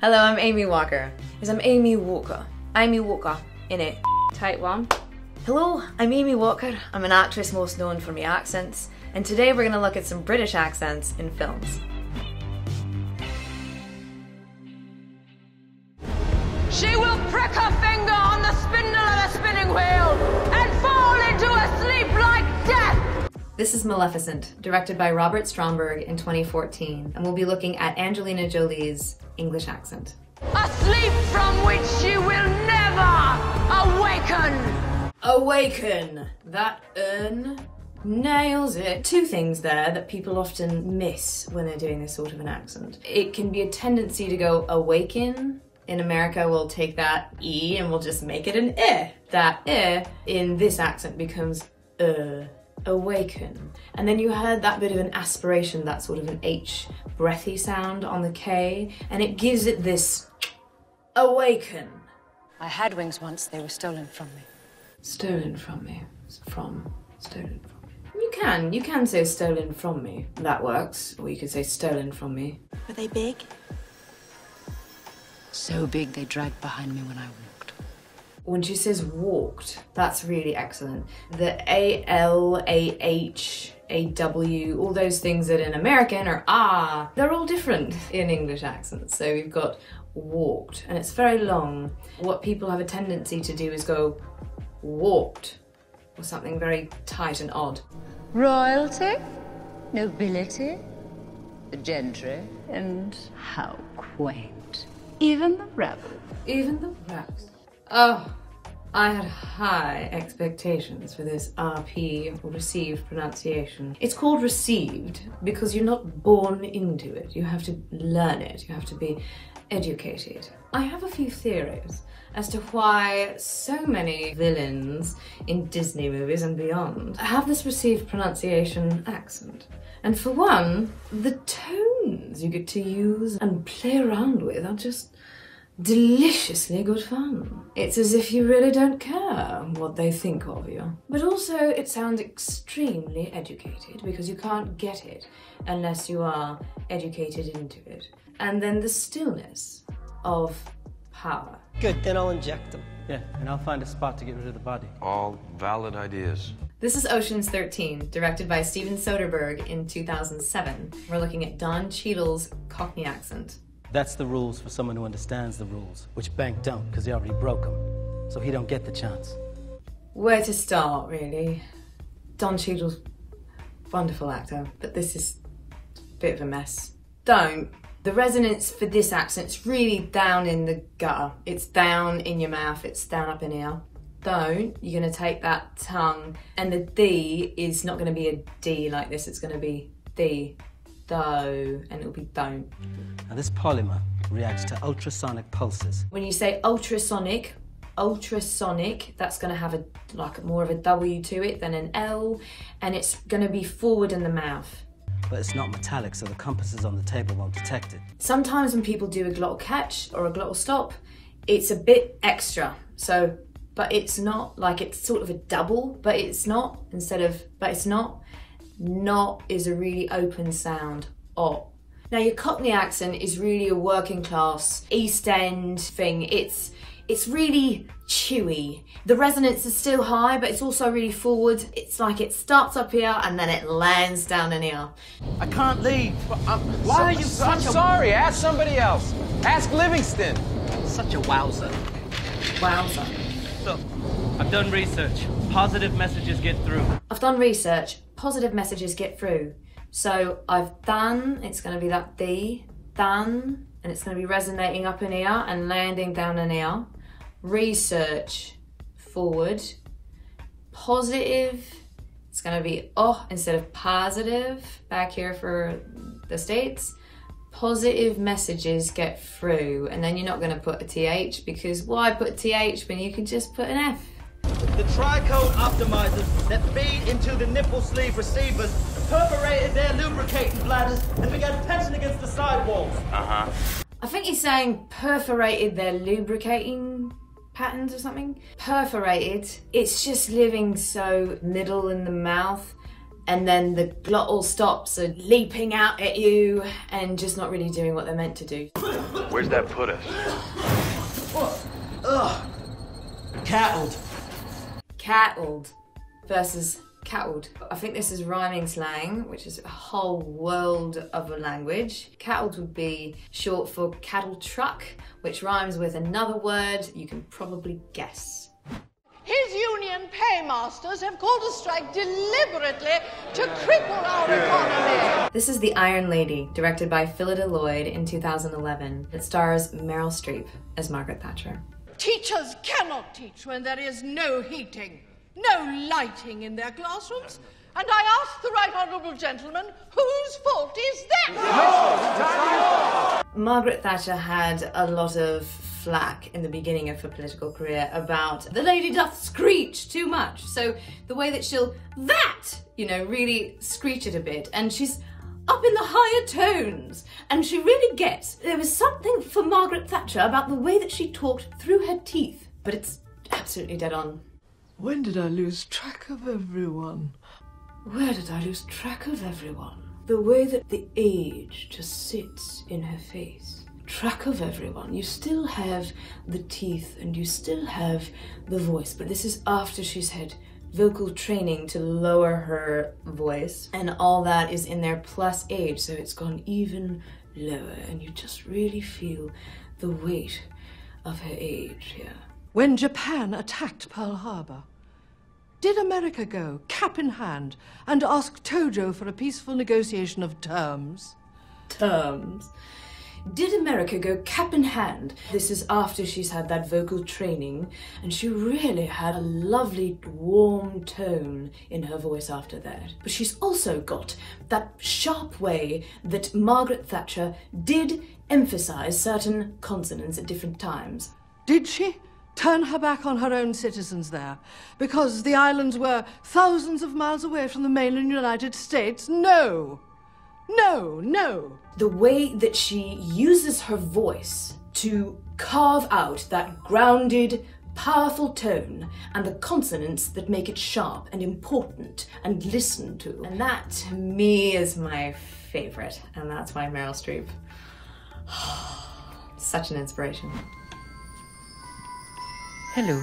Hello, I'm Amy Walker. Yes, I'm Amy Walker. Amy Walker, in it. Taiwan. Hello, I'm Amy Walker. I'm an actress most known for my accents, and today we're going to look at some British accents in films. She will prick her finger on the spindle of a spinning wheel and fall into a sleep like death! This is Maleficent, directed by Robert Stromberg in 2014, and we'll be looking at Angelina Jolie's English accent. A sleep from which she will never awaken! Awaken! That nails it. Two things there that people often miss when they're doing this sort of an accent. It can be a tendency to go awaken. In America, we'll take that E and we'll just make it an I. That I in this accent becomes awaken. And then you heard that bit of an aspiration, that sort of an H breathy sound on the K, and it gives it this awaken. I had wings once, they were stolen from me. Stolen from me. Stolen from me. You can say stolen from me. That works. Or you could say stolen from me. Were they big? So big they dragged behind me when I walked. When she says walked, that's really excellent. The A-L, A-H, A-W, all those things that in American are ah, they're all different in English accents. So we've got walked, and it's very long. What people have a tendency to do is go walked, or something very tight and odd. Royalty, nobility, the gentry, and how quaint. Even the rebels. Even the rebels. Oh, I had high expectations for this RP, or received pronunciation. It's called received because you're not born into it. You have to learn it. You have to be educated. I have a few theories as to why so many villains in Disney movies and beyond have this received pronunciation accent. And for one, the tones you get to use and play around with are just deliciously good fun. It's as if you really don't care what they think of you. But also it sounds extremely educated because you can't get it unless you are educated into it. And then the stillness of power. Good, then I'll inject them. Yeah, and I'll find a spot to get rid of the body. All valid ideas. This is Ocean's 13, directed by Steven Soderbergh in 2007. We're looking at Don Cheadle's Cockney accent. That's the rules for someone who understands the rules, which Bank don't, because he already broke them. So he don't get the chance. Where to start, really? Don Cheadle's wonderful actor, but this is a bit of a mess. Don't. The resonance for this accent's really down in the gutter. It's down in your mouth, it's down up in here. Don't, you're gonna take that tongue, and the D is not gonna be a D like this, it's gonna be D, do, and it'll be don't. Now this polymer reacts to ultrasonic pulses. When you say ultrasonic, that's gonna have a like more of a W to it than an L, and it's gonna be forward in the mouth. But it's not metallic, so the compasses on the table won't detect it. Sometimes when people do a glottal catch or a glottal stop, it's a bit extra. So, but it's not like it's sort of a double, but it's not, but it's not. Not is a really open sound, oh. Now your Cockney accent is really a working class, East End thing. It's really chewy. The resonance is still high, but it's also really forward. It's like it starts up here and then it lands down in here. I can't leave. Why are you I'm sorry, ask somebody else. Ask Livingston. Such a wowzer. Wowzer. Look, I've done research. Positive messages get through. I've done research. Positive messages get through. So I've done, it's gonna be that D, done, and it's gonna be resonating up in here and landing down in here. Research, forward. Positive, it's gonna be oh instead of positive, back here for the States. Positive messages get through, and then you're not gonna put a TH because why put a TH when you can just put an F? The tricode optimizers that feed into the nipple sleeve receivers perforated their lubricating bladders and began tension against the sidewalls. I think he's saying perforated their lubricating patterns or something. Perforated, it's just living so middle in the mouth and then the glottal stops are leaping out at you and just not really doing what they're meant to do. Where's that put us? Cattled. Cattled versus cattled. I think this is rhyming slang, which is a whole world of a language. Cattled would be short for cattle truck, which rhymes with another word you can probably guess. His union paymasters have called a strike deliberately to cripple our economy. This is The Iron Lady, directed by Phyllida Lloyd in 2011. It stars Meryl Streep as Margaret Thatcher. Teachers cannot teach when there is no heating, no lighting in their classrooms. And I ask the right honourable gentleman, whose fault is that? Margaret Thatcher had a lot of flack in the beginning of her political career about the lady doth screech too much. So the way that she'll really screech it a bit, and she's up in the higher tones, and she really gets, there was something for Margaret Thatcher about the way that she talked through her teeth, but it's absolutely dead on. When did I lose track of everyone? Where did I lose track of everyone? The way that the age just sits in her face. Track of everyone. You still have the teeth and you still have the voice, but this is after she's had vocal training to lower her voice, and all that is in there plus age, so it's gone even lower, and you just really feel the weight of her age here. When Japan attacked Pearl Harbor, did America go cap in hand and ask Tojo for a peaceful negotiation of terms? Terms? Did America go cap in hand? This is after she's had that vocal training, and she really had a lovely warm tone in her voice after that. But she's also got that sharp way that Margaret Thatcher did emphasize certain consonants at different times. Did she turn her back on her own citizens there because the islands were thousands of miles away from the mainland United States? No! No, no. The way that she uses her voice to carve out that grounded, powerful tone and the consonants that make it sharp and important and listened to. And that, to me, is my favorite. And that's why Meryl Streep. Such an inspiration. Hello.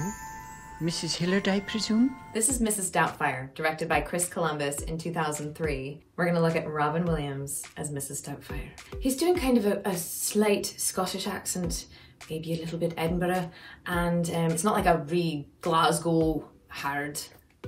Mrs. Hillard, I presume? This is Mrs. Doubtfire, directed by Chris Columbus in 2003. We're going to look at Robin Williams as Mrs. Doubtfire. He's doing kind of a slight Scottish accent, maybe a little bit Edinburgh, and it's not like a really Glasgow hard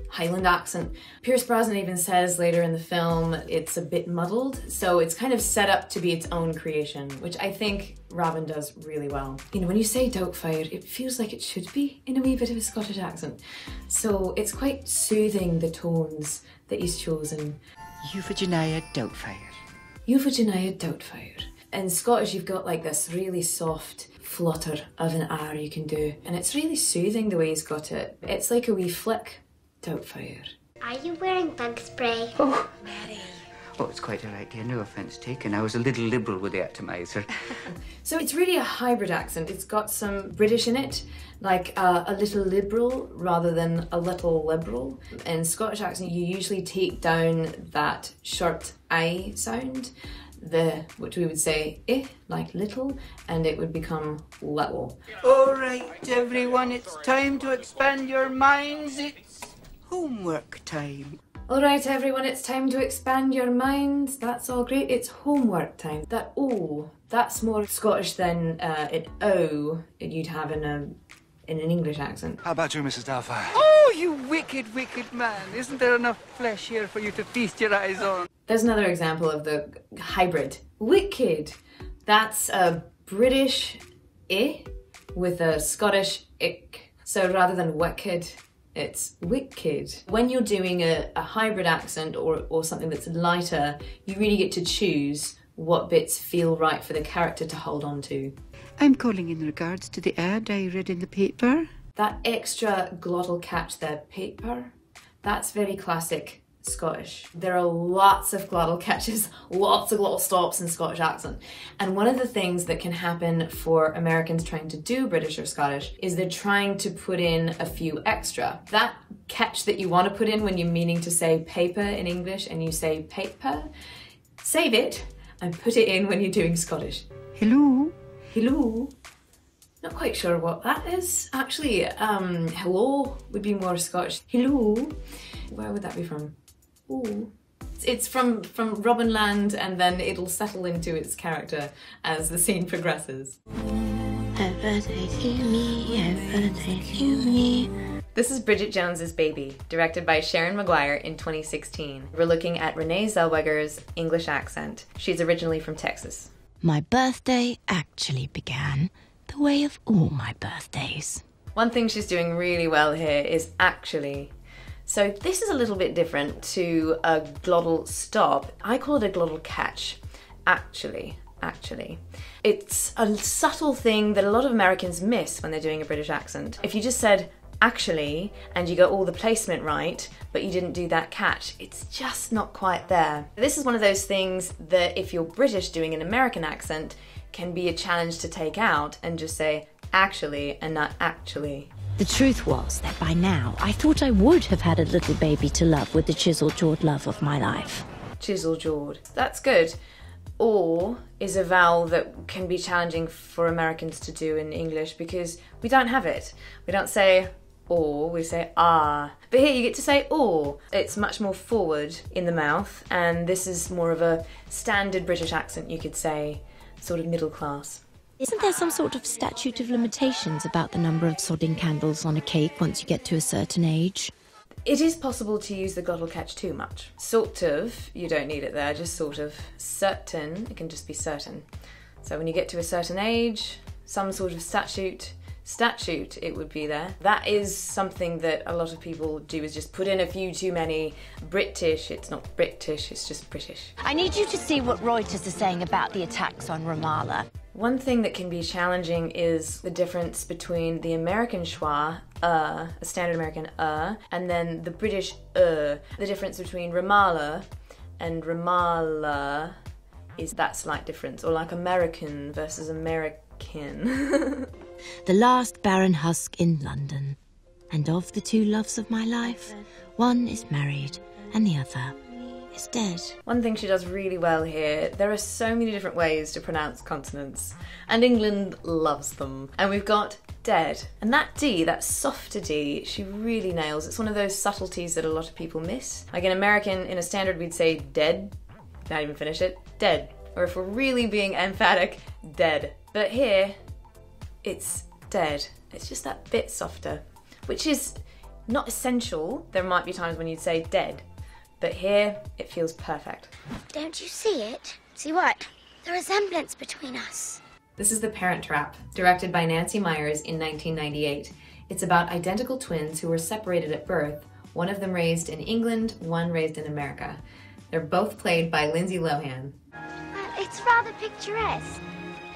Highland accent. Pierce Brosnan even says later in the film it's a bit muddled, so it's kind of set up to be its own creation, which I think Robin does really well. You know, when you say Doubtfire, it feels like it should be in a wee bit of a Scottish accent. So it's quite soothing, the tones that he's chosen. Euphigenia Doubtfire. Euphigenia Doubtfire. In Scottish, you've got like this really soft flutter of an R you can do, and it's really soothing the way he's got it. It's like a wee flick. Doubtfire. Are you wearing bug spray? Oh, Mary. Oh, it's quite all right, dear. No offence taken. I was a little liberal with the atomizer. So it's really a hybrid accent. It's got some British in it, like a little liberal rather than a little liberal. In Scottish accent, you usually take down that short I sound, which we would say like little, and it would become little. All right, everyone, it's time to expand your minds. It's homework time. All right, everyone, it's time to expand your minds. That's all great. It's homework time. That O, that's more Scottish than an O you'd have in an English accent. How about you, Mrs. Doubtfire? Oh, you wicked, wicked man. Isn't there enough flesh here for you to feast your eyes on? There's another example of the hybrid. Wicked. That's a British I with a Scottish ick. So rather than wicked, it's wicked. When you're doing a hybrid accent or something that's lighter, you really get to choose what bits feel right for the character to hold on to. I'm calling in regards to the ad I read in the paper. That extra glottal catch there, paper, that's very classic Scottish. There are lots of glottal catches, lots of glottal stops in Scottish accent. And one of the things that can happen for Americans trying to do British or Scottish is they're trying to put in a few extra. That catch that you want to put in when you're meaning to say paper in English and you say paper, save it and put it in when you're doing Scottish. Hello. Hello. Not quite sure what that is. Actually, hello would be more Scottish. Hello. Where would that be from? Ooh. It's from Robinland, and then it'll settle into its character as the scene progresses. Happy birthday to me, happy birthday to me. This is Bridget Jones's Baby, directed by Sharon Maguire in 2016. We're looking at Renee Zellweger's English accent. She's originally from Texas. My birthday actually began the way of all my birthdays. One thing she's doing really well here is actually. So this is a little bit different to a glottal stop. I call it a glottal catch. Actually. It's a subtle thing that a lot of Americans miss when they're doing a British accent. If you just said actually and you got all the placement right, but you didn't do that catch, it's just not quite there. This is one of those things that if you're British doing an American accent can be a challenge to take out and just say actually and not actually. The truth was that by now, I thought I would have had a little baby to love with the chisel-jawed love of my life. Chisel-jawed. That's good. Or is a vowel that can be challenging for Americans to do in English because we don't have it. We don't say or, we say ah. But here you get to say or. It's much more forward in the mouth, and this is more of a standard British accent, you could say, sort of middle class. Isn't there some sort of statute of limitations about the number of sodding candles on a cake once you get to a certain age? It is possible to use the glottal catch too much. Sort of, you don't need it there, just sort of. Certain, it can just be certain. So when you get to a certain age, some sort of statute, it would be there. That is something that a lot of people do, is just put in a few too many British. It's not British, it's just British. I need you to see what Reuters is saying about the attacks on Ramallah. One thing that can be challenging is the difference between the American schwa, a standard American and then the British The difference between Ramallah and Ramallah is that slight difference, or like American versus American. The last barren husk in London. And of the two loves of my life, one is married and the other is dead. One thing she does really well here, there are so many different ways to pronounce consonants, and England loves them. And we've got dead. And that D, that softer D, she really nails. It's one of those subtleties that a lot of people miss. Like in American, in a standard, we'd say dead. Not even finish it. Dead. Or if we're really being emphatic, dead. But here, it's dead. It's just that bit softer, which is not essential. There might be times when you'd say dead, but here it feels perfect. Don't you see it? See what? The resemblance between us. This is The Parent Trap, directed by Nancy Meyers in 1998. It's about identical twins who were separated at birth, one of them raised in England, one raised in America. They're both played by Lindsay Lohan. It's rather picturesque,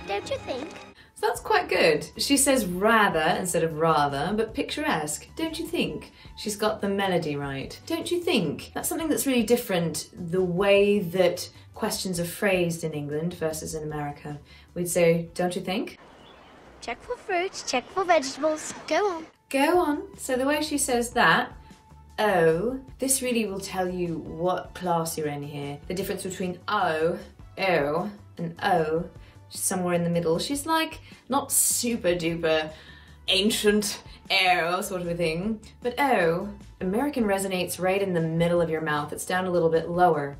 don't you think? So that's quite good. She says rather instead of rather, but picturesque, don't you think? She's got the melody right, don't you think? That's something that's really different, the way that questions are phrased in England versus in America. We'd say, don't you think? Check for fruits, check for vegetables. Go on. Go on. So the way she says that, oh, this really will tell you what class you're in here. The difference between oh, and O, somewhere in the middle. She's like not super duper ancient air sort of a thing, but oh, American resonates right in the middle of your mouth. It's down a little bit lower.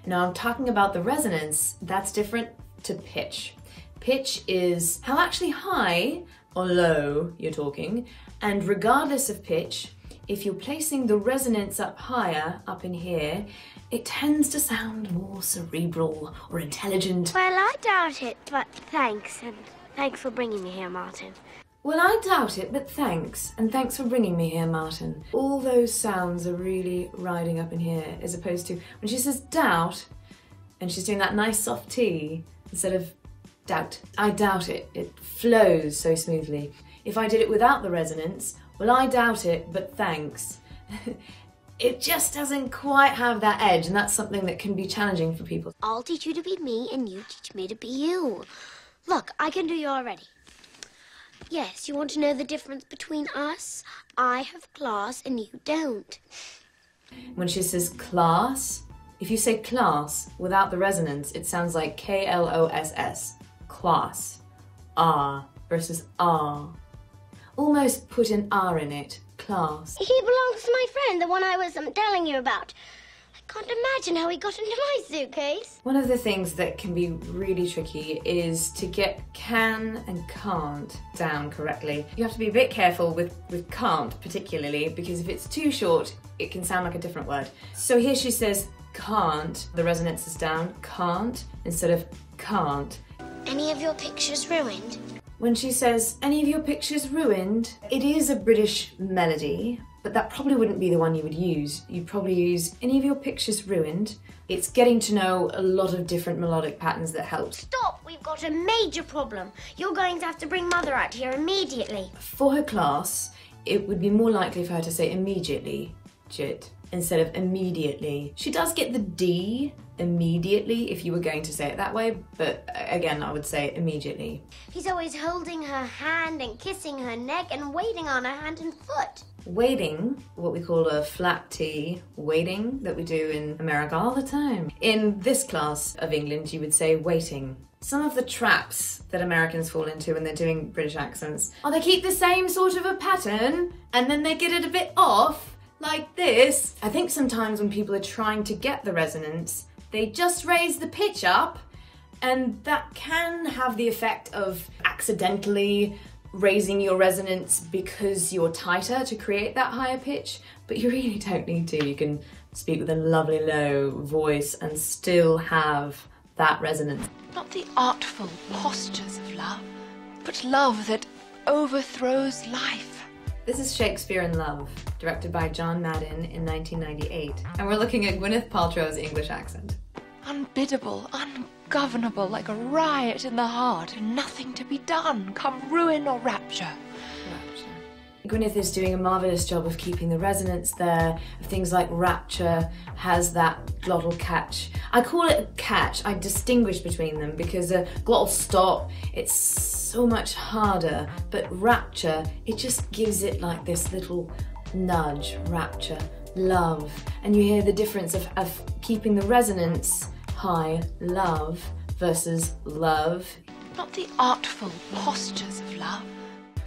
Now I'm talking about the resonance. That's different to pitch. Pitch is how actually high or low you're talking, and regardless of pitch, if you're placing the resonance up higher, up in here, it tends to sound more cerebral or intelligent. Well, I doubt it, but thanks, and thanks for bringing me here, Martin. Well, I doubt it, but thanks, and thanks for bringing me here, Martin. All those sounds are really riding up in here, as opposed to when she says doubt, and she's doing that nice soft T, instead of doubt. I doubt it. It flows so smoothly. If I did it without the resonance, well, I doubt it, but thanks. it just doesn't quite have that edge, and that's something that can be challenging for people. I'll teach you to be me, and you teach me to be you. Look, I can do you already. Yes, you want to know the difference between us? I have class and you don't. When she says class, if you say class without the resonance, it sounds like K-L-O-S-S. Class. R versus R. Almost put an R in it. Class. He belongs to my friend, the one I was telling you about. I can't imagine how he got into my suitcase. One of the things that can be really tricky is to get can and can't down correctly. You have to be a bit careful with can't particularly, because if it's too short, it can sound like a different word. So here she says can't, the resonance is down, can't, instead of can't. Any of your pictures ruined? When she says, any of your pictures ruined, it is a British melody, but that probably wouldn't be the one you would use. You'd probably use, any of your pictures ruined. It's getting to know a lot of different melodic patterns that help. Stop! We've got a major problem. You're going to have to bring Mother out here immediately. For her class, it would be more likely for her to say immediately, jit, instead of immediately. She does get the D, immediately, if you were going to say it that way, but again, I would say immediately. He's always holding her hand and kissing her neck and waiting on her hand and foot. Waiting, what we call a flat T, waiting, that we do in America all the time. In this class of England, you would say waiting. Some of the traps that Americans fall into when they're doing British accents are they keep the same sort of a pattern and then they get it a bit off, like this. I think sometimes when people are trying to get the resonance, they just raise the pitch up, and that can have the effect of accidentally raising your resonance because you're tighter to create that higher pitch, but you really don't need to. You can speak with a lovely low voice and still have that resonance. Not the artful postures of love, but love that overthrows life. This is Shakespeare in Love, directed by John Madden in 1998. And we're looking at Gwyneth Paltrow's English accent. Unbiddable, ungovernable, like a riot in the heart, and nothing to be done, come ruin or rapture. Gwyneth is doing a marvellous job of keeping the resonance there, of things like rapture has that glottal catch. I call it a catch, I distinguish between them because a glottal stop, it's so much harder, but rapture, it just gives it like this little nudge, rapture, love. And you hear the difference of keeping the resonance high, love, versus love. Not the artful postures of love.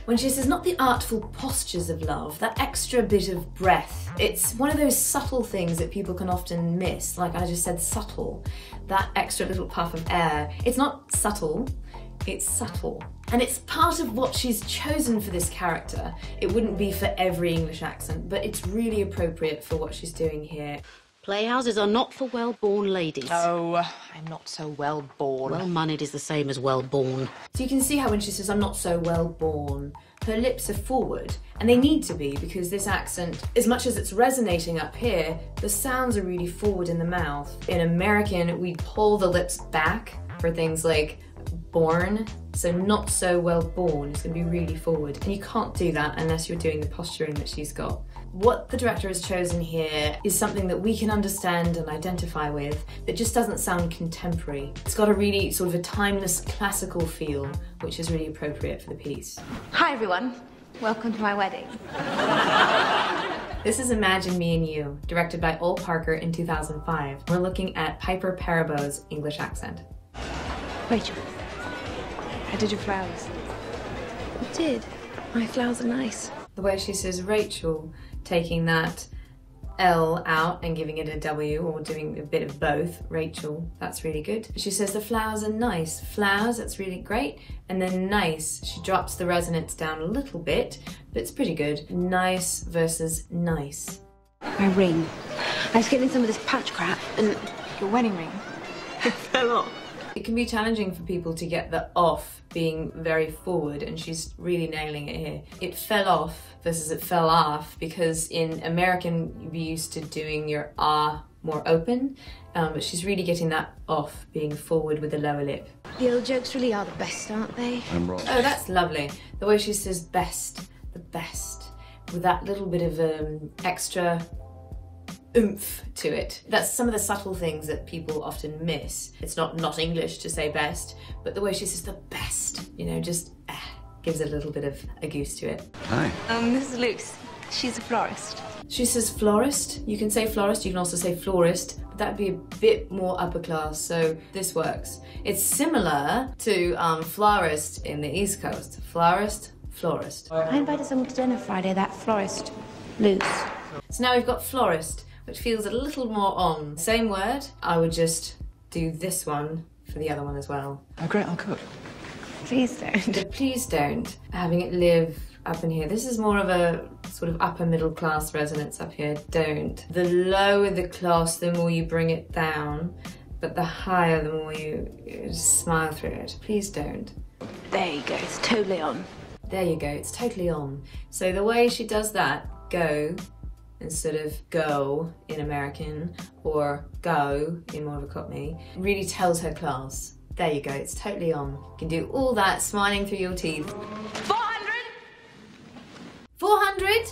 When she says not the artful postures of love, that extra bit of breath, it's one of those subtle things that people can often miss. Like I just said, subtle. That extra little puff of air. It's not subtle, it's subtle. And it's part of what she's chosen for this character. It wouldn't be for every English accent, but it's really appropriate for what she's doing here. Playhouses are not for well-born ladies. Oh, I'm not so well-born. Well-mannered is the same as well-born. So you can see how when she says, I'm not so well-born, her lips are forward, and they need to be because this accent, as much as it's resonating up here, the sounds are really forward in the mouth. In American, we pull the lips back for things like born, so not so well-born is going to be really forward. And you can't do that unless you're doing the posturing that she's got. What the director has chosen here is something that we can understand and identify with that just doesn't sound contemporary. It's got a really sort of a timeless classical feel, which is really appropriate for the piece. Hi everyone, welcome to my wedding. This is Imagine Me and You, directed by Ol Parker in 2005. We're looking at Piper Parabo's English accent. Rachel, how did your flowers? I did. My flowers are nice. The way she says Rachel, taking that L out and giving it a W, or doing a bit of both, Rachel, that's really good. She says the flowers are nice. Flowers, that's really great. And then nice, she drops the resonance down a little bit, but it's pretty good. Nice versus nice. My ring. I was getting some of this patch crap and your wedding ring. It fell off. It can be challenging for people to get the off being very forward, and she's really nailing it here. It fell off versus it fell off, because in American you'd be used to doing your ah more open, but she's really getting that off being forward with the lower lip. The old jokes really are the best, aren't they? I'm wrong. Oh, that's lovely. The way she says best, the best, with that little bit of extra oomph to it. That's some of the subtle things that people often miss. It's not English to say best, but the way she says the best, you know, just gives a little bit of a goose to it. Hi. This is Luce. She's a florist. She says florist. You can say florist, you can also say florist, but that'd be a bit more upper class, so this works. It's similar to florist in the East Coast. Florist, florist. I invited someone to dinner Friday, that florist, Luce. So now we've got florist, which feels a little more on. Same word, I would just do this one for the other one as well. Oh, great, I'll cook. Please don't. The please don't, having it live up in here. This is more of a sort of upper middle class resonance up here. Don't. The lower the class, the more you bring it down, but the higher, the more you just smile through it. Please don't. There you go, it's totally on. There you go, it's totally on. So the way she does that, go, instead of go in American, or go in more of a Cockney, really tells her class. There you go, it's totally on. You can do all that smiling through your teeth. 400? 400?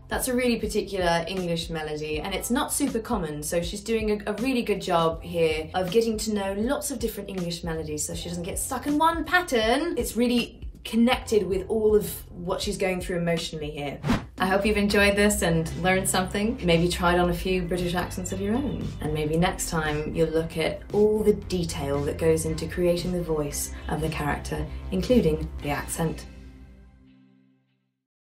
That's a really particular English melody, and it's not super common, so she's doing a really good job here of getting to know lots of different English melodies so she doesn't get stuck in one pattern. It's really connected with all of what she's going through emotionally here. I hope you've enjoyed this and learned something. Maybe tried on a few British accents of your own. And maybe next time you'll look at all the detail that goes into creating the voice of the character, including the accent.